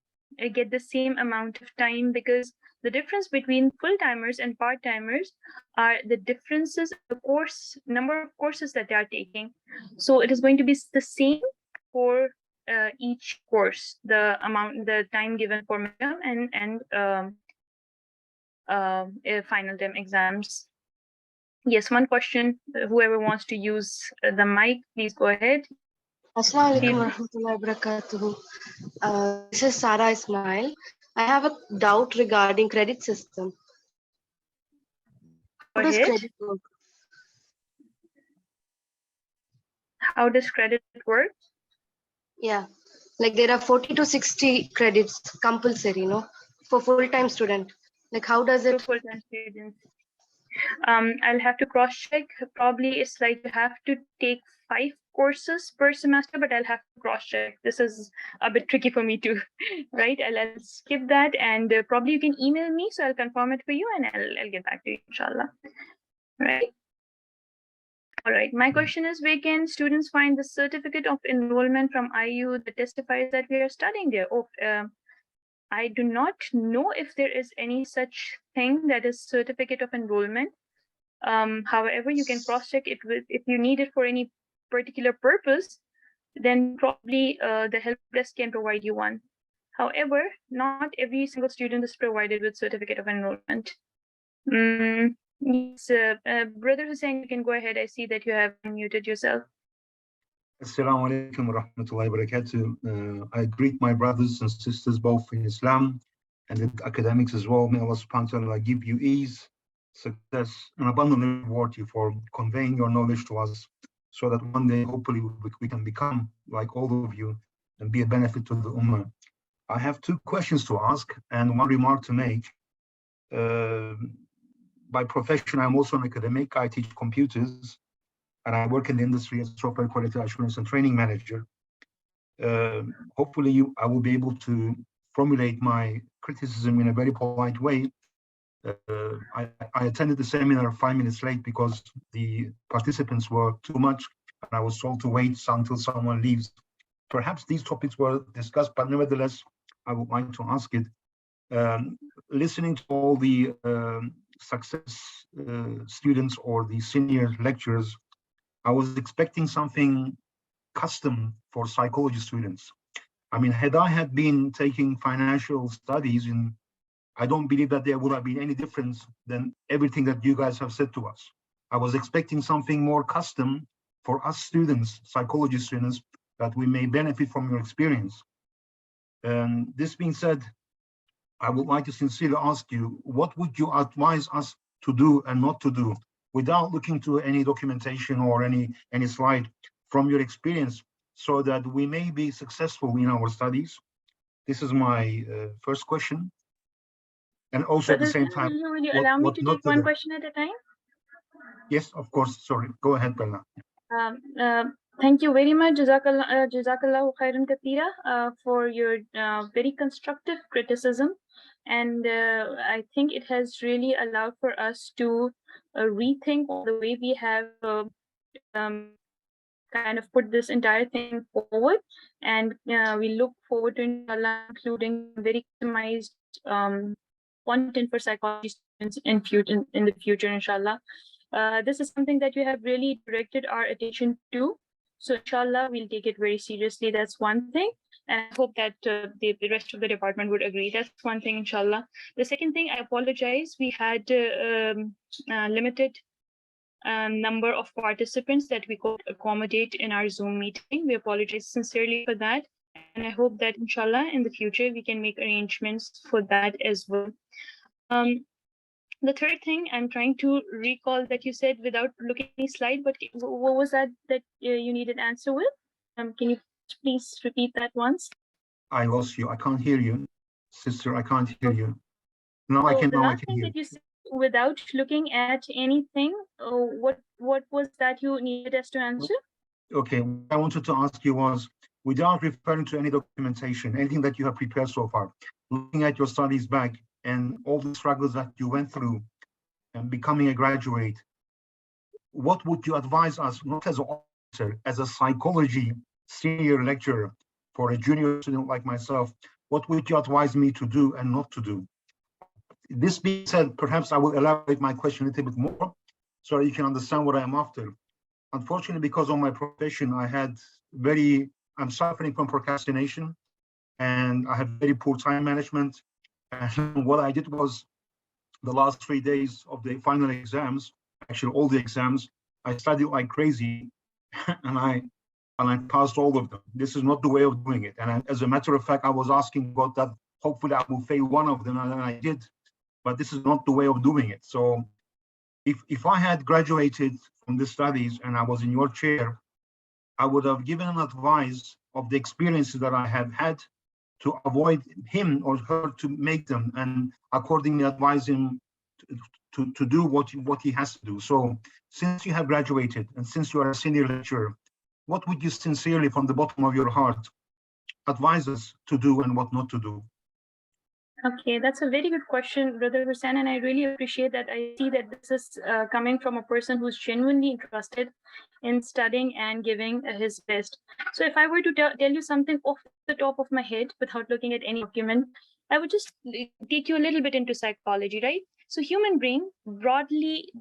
get the same amount of time, because the difference between full-timers and part-timers are the differences in the course number of courses that they are taking. So it is going to be the same for each course, the time given for midterm and final term exams. Yes, one question. Whoever wants to use the mic, please go ahead.
Assalamu alaikum warahmatullahi wabarakatuh. This is Sara Ismail. I have a doubt regarding credit system. How does credit work?
How does credit work?
Yeah, like there are 40 to 60 credits compulsory, for full-time student. Like, how does it?
For full-time students. I'll have to cross-check. Probably it's like you have to take 5 courses per semester, but I'll have to cross-check. This is a bit tricky for me to, right? I'll skip that, and probably you can email me, so I'll confirm it for you, and I'll get back to you, inshallah. Right? All right. My question is, where can students find the certificate of enrollment from IU that testifies that we are studying there? I do not know if there is any such thing that is certificate of enrollment. However, you can cross-check it if you need it for any particular purpose, then probably the help desk can provide you one. However, not every single student is provided with certificate of enrollment. Yes, Brother Hussein, you can go ahead. I see that you have unmuted yourself.
Assalamu alaikum wa rahmatullahi wa barakatuh. I greet my brothers and sisters both in Islam and the academics as well. May Allah subhanahu wa ta'ala give you ease, success, and abundant reward you for conveying your knowledge to us, so that one day, hopefully, we can become like all of you and be a benefit to the Ummah. I have two questions to ask and one remark to make. By profession, I'm also an academic. I teach computers, and I work in the industry as a software quality assurance and training manager. Hopefully, I will be able to formulate my criticism in a very polite way. I attended the seminar 5 minutes late because the participants were too much, and I was told to wait until someone leaves. Perhaps these topics were discussed, but nevertheless, I would like to ask it. Listening to all the success students or the senior lecturers, I was expecting something custom for psychology students. I mean, had I had been taking financial studies, I don't believe that there would have been any difference than everything that you guys have said to us. I was expecting something more custom for us students, psychology students, that we may benefit from your experience. And this being said, I would like to sincerely ask you, what would you advise us to do and not to do, without looking to any documentation or any slide, from your experience, so that we may be successful in our studies? This is my first question. And also at the same time,
will you allow me to take one question at a time?
Yes, of course. Sorry. Go ahead, Belna.
Thank you very much, Jazakallahu khairan kathira, for your very constructive criticism. And I think it has really allowed for us to rethink the way we have kind of put this entire thing forward. And we look forward to, inshallah, including very customized content for psychology students in the future, inshallah. This is something that you have really directed our attention to. So inshallah, we'll take it very seriously. That's one thing. And I hope that the rest of the department would agree. That's one thing, inshallah. The second thing, I apologize. We had limited number of participants that we could accommodate in our Zoom meeting. We apologize sincerely for that. And I hope that, inshallah, in the future, we can make arrangements for that as well. The third thing, I'm trying to recall that you said without looking at any slide, but what was that you needed answer with? Can you please repeat that once?
I lost you. I can't hear you. Sister, I can't hear you. Now I can.
The last thing that you said, without looking at anything, what was that you needed us to answer?
Okay, what I wanted to ask you was, without referring to any documentation, anything that you have prepared so far, looking at your studies back and all the struggles that you went through and becoming a graduate, what would you advise us, not as an officer, as a psychology senior lecturer for a junior student like myself, what would you advise me to do and not to do? This being said, perhaps I will elaborate my question a little bit more so you can understand what I am after. Unfortunately, because of my profession, I'm suffering from procrastination, and I have very poor time management. And what I did was, the last 3 days of the final exams, actually all the exams, I studied like crazy, and I passed all of them. This is not the way of doing it. And as a matter of fact, I was asking God that hopefully I will fail one of them, and I did. But this is not the way of doing it. So if I had graduated from the studies and I was in your chair, I would have given an advice of the experiences that I have had to avoid him or her to make them, and accordingly advise him to do what he has to do. So since you have graduated and since you are a senior lecturer, what would you sincerely, from the bottom of your heart, advise us to do and what not to do?
Okay, that's a very good question, Brother Hussain, and I really appreciate that. I see that this is coming from a person who's genuinely interested in studying and giving his best. So if I were to tell you something off the top of my head without looking at any document, I would just take you a little bit into psychology, right? So human brain, broadly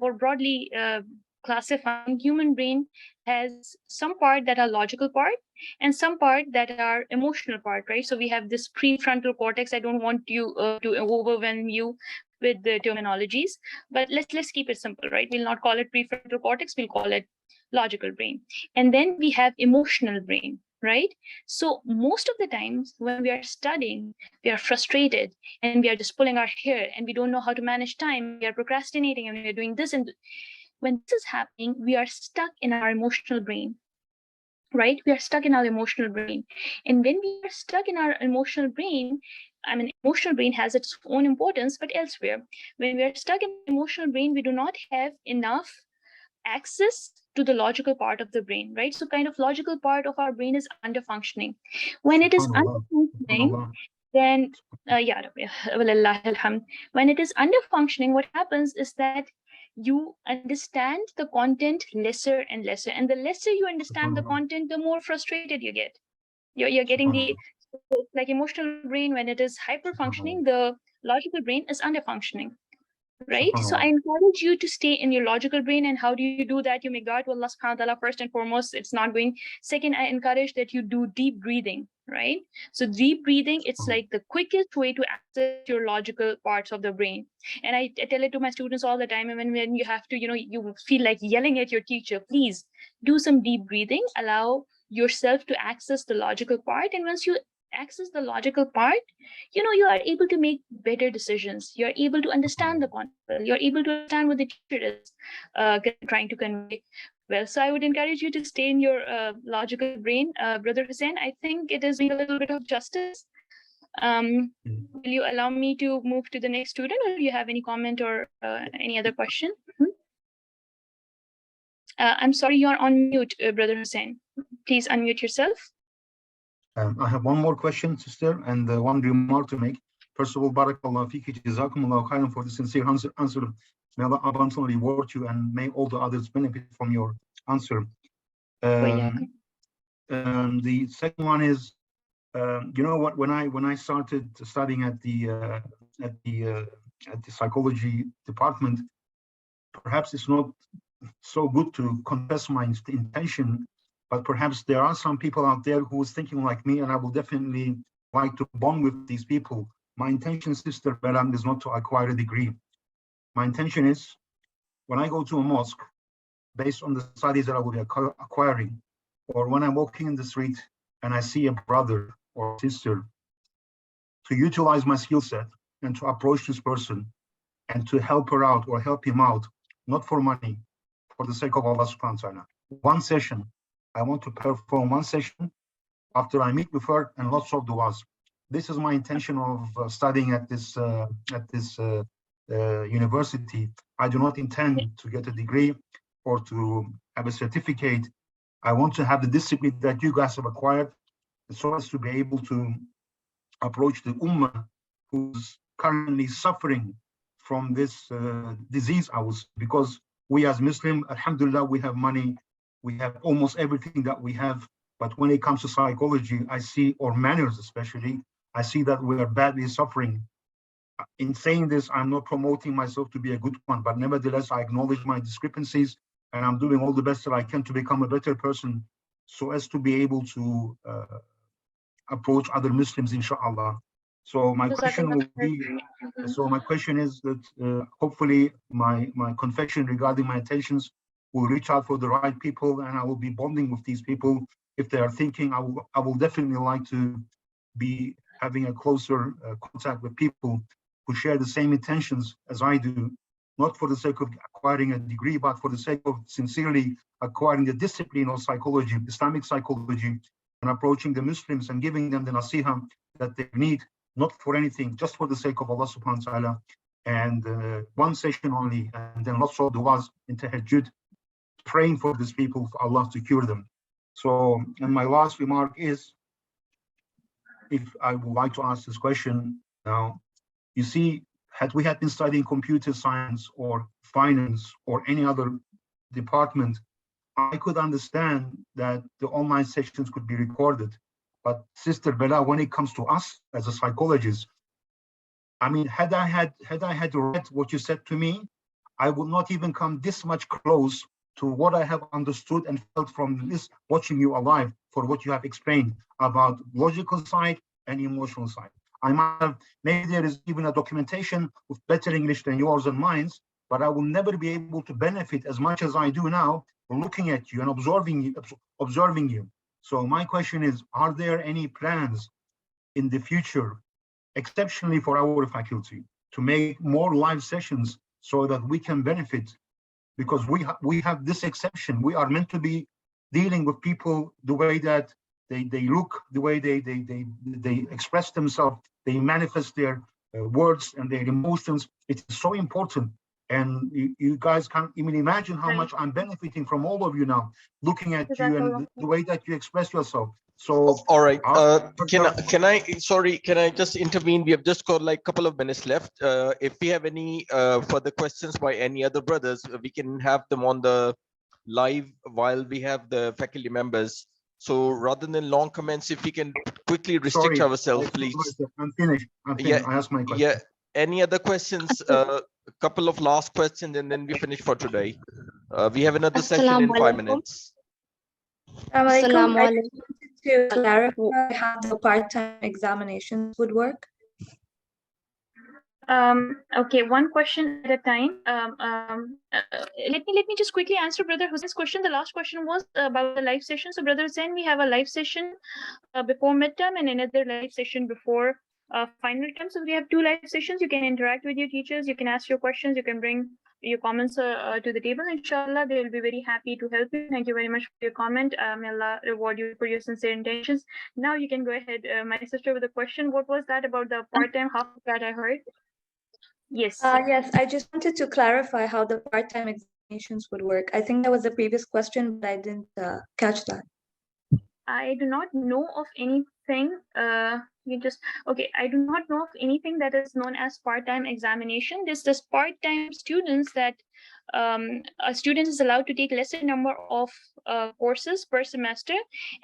classifying, human brain has some part that are logical part and some part that are emotional part, right? So we have this prefrontal cortex. I don't want you to overwhelm you with the terminologies, but let's keep it simple, right? We'll not call it prefrontal cortex, we'll call it logical brain. And then we have emotional brain. right? So most of the times when we are studying, we are frustrated and we are just pulling our hair and we don't know how to manage time. We are procrastinating and we are doing this. And when this is happening, we are stuck in our emotional brain, right? We are stuck in our emotional brain. And when we are stuck in our emotional brain, I mean, emotional brain has its own importance, but elsewhere, when we are stuck in emotional brain, we do not have enough access to the logical part of the brain, right? So kind of logical part of our brain is under functioning. When it is under functioning, then when it is under functioning, what happens is that you understand the content lesser and lesser, and the lesser you understand the content, the more frustrated you get. You're getting the, like, emotional brain, when it is hyper functioning, the logical brain is under functioning, right? So I encourage you to stay in your logical brain. And how do you do that? You make dua to Allah subhanahu wa ta'ala first and foremost. It's not going. Second, I encourage that you do deep breathing, right? So deep breathing, it's like the quickest way to access your logical parts of the brain. And I tell it to my students all the time. And when you have to, you feel like yelling at your teacher, please do some deep breathing, allow yourself to access the logical part. And once you access the logical part, you are able to make better decisions. You're able to understand the concept. You're able to understand what the teacher is trying to convey. Well, so I would encourage you to stay in your logical brain. Brother Hussein, I think it is being a little bit of justice. Will you allow me to move to the next student, or do you have any comment or any other question? I'm sorry, you're on mute, Brother Hussein. Please unmute yourself.
I have one more question, sister, and one remark to make. First of all, barakallahu fiki, jazakumullahu khairan for the sincere answer. May Allah abundantly reward you, and may all the others benefit from your answer. The second one is, you know what? When I started studying at the psychology department, perhaps it's not so good to confess my intention. But perhaps there are some people out there who is thinking like me, and I will definitely like to bond with these people. My intention, Sister Beram, is not to acquire a degree. My intention is, when I go to a mosque, based on the studies that I will be acquiring, or when I'm walking in the street and I see a brother or sister, to utilize my skill set and to approach this person and to help her out or help him out, not for money, for the sake of Allah subhanahu wa ta'ala. One session. I want to perform one session after I meet with her, and lots of du'as. This is my intention of studying at this university. I do not intend to get a degree or to have a certificate. I want to have the discipline that you guys have acquired, so as to be able to approach the ummah who's currently suffering from this disease. Because we as Muslims, alhamdulillah, we have money. We have almost everything that we have, but when it comes to psychology, I see, or manners especially, I see that we are badly suffering. In saying this, I'm not promoting myself to be a good one, but nevertheless, I acknowledge my discrepancies, and I'm doing all the best that I can to become a better person, so as to be able to approach other Muslims, inshallah. So my question will be, my question is that hopefully my confession regarding my intentions will reach out for the right people, and I will be bonding with these people. If they are thinking, I will definitely like to be having a closer contact with people who share the same intentions as I do, not for the sake of acquiring a degree, but for the sake of sincerely acquiring the discipline of psychology, Islamic psychology, and approaching the Muslims and giving them the nasiha that they need, not for anything, just for the sake of Allah subhanahu wa ta'ala. And one session only, and then lots of du'as in tahajjud, praying for these people, for Allah to cure them. So, and my last remark is, if I would like to ask this question now, you see, had we been studying computer science or finance or any other department, I could understand that the online sessions could be recorded. But Sister Bella, when it comes to us as a psychologist, I mean, had I had read what you said to me, I would not even come this much close to what I have understood and felt from this, watching you alive, for what you have explained about logical side and emotional side. I might have, maybe there is even a documentation with better English than yours and mine, but I will never be able to benefit as much as I do now looking at you and observing you. So my question is, are there any plans in the future, exceptionally for our faculty, to make more live sessions so that we can benefit? Because we have this exception. We are meant to be dealing with people the way that they look, the way they express themselves, they manifest their words and their emotions. It's so important. And you guys can't even imagine how much I'm benefiting from all of you now, looking at you and the way that you express yourself. So
all right, can I just intervene? We have just got like a couple of minutes left. If we have any further questions by any other brothers, we can have them on the live while we have the faculty members. So rather than long comments, if we can quickly restrict ourselves, please.
I'm finished. I asked my question.
Yeah. Any other questions? A couple of last questions, and then we finish for today. We have another session in 5 minutes.
Assalamu alaikum. To clarify how the part-time examinations would work.
Okay, one question at a time. Let me just quickly answer Brother Hussein's question. The last question was about the live session. So Brother Hussein, we have a live session before midterm and another live session before final term. So we have 2 live sessions. You can interact with your teachers. You can ask your questions. You can bring your comments to the table. Inshallah, they will be very happy to help you. Thank you very much for your comment. May Allah reward you for your sincere intentions. Now you can go ahead, my sister, with a question. What was that about the part-time? Half of that I heard. Yes.
Yes, I just wanted to clarify how the part-time examinations would work. I think that was the previous question, but I didn't catch that.
I do not know of anything. I do not know of anything that is known as part-time examination. This is part-time students that a student is allowed to take lesser number of courses per semester,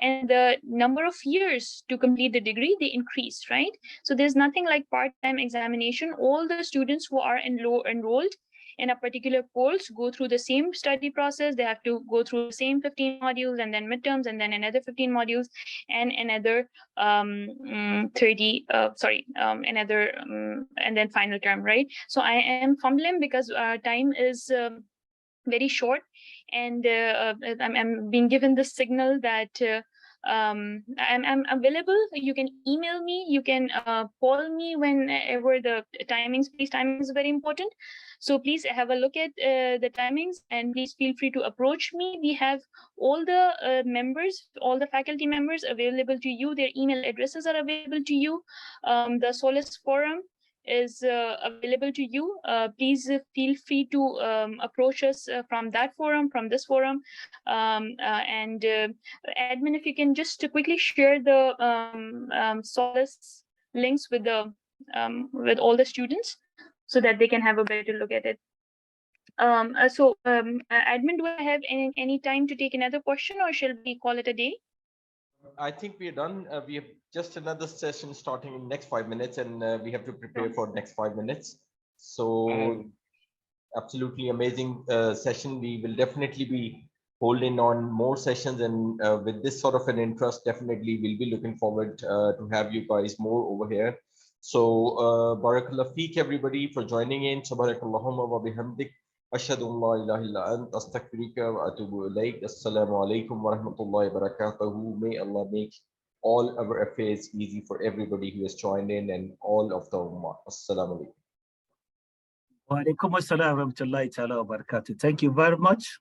and the number of years to complete the degree, they increase, right? So there's nothing like part-time examination. All the students who are enrolled in a particular course go through the same study process. They have to go through the same 15 modules, and then midterms, and then another 15 modules, and another and then final term, right? So I am fumbling because our time is very short, and I'm being given the signal that I'm available. You can email me, you can call me whenever the timings. Please, timing is very important. So please have a look at the timings, and please feel free to approach me. We have all the members, all the faculty members available to you. Their email addresses are available to you. The Solace Forum is available to you. Please feel free to approach us from that forum, from this forum. Admin, if you can just quickly share the Solace links with all the students, so that they can have a better look at it. Admin, do I have any time to take another question, or shall we call it a day?
I think we are done. We have just another session starting in next 5 minutes, and we have to prepare for the next 5 minutes. So absolutely amazing session. We will definitely be holding on more sessions, and with this sort of an interest, definitely we'll be looking forward to have you guys more over here. So Barakallah feek everybody for joining in. Subhanakallahumma wa bihamdik. Ashhadu an la ilaha illa anta astaghfiruka wa atubu ilayk. Assalamu alaikum wa rahmatullahi wa barakatuhu. May Allah make all our affairs easy for everybody who has joined in and all of the ummah. Assalamu alaikum.
Wa alaikum assalam wa rahmatullahi wa barakatuh. Thank you very much.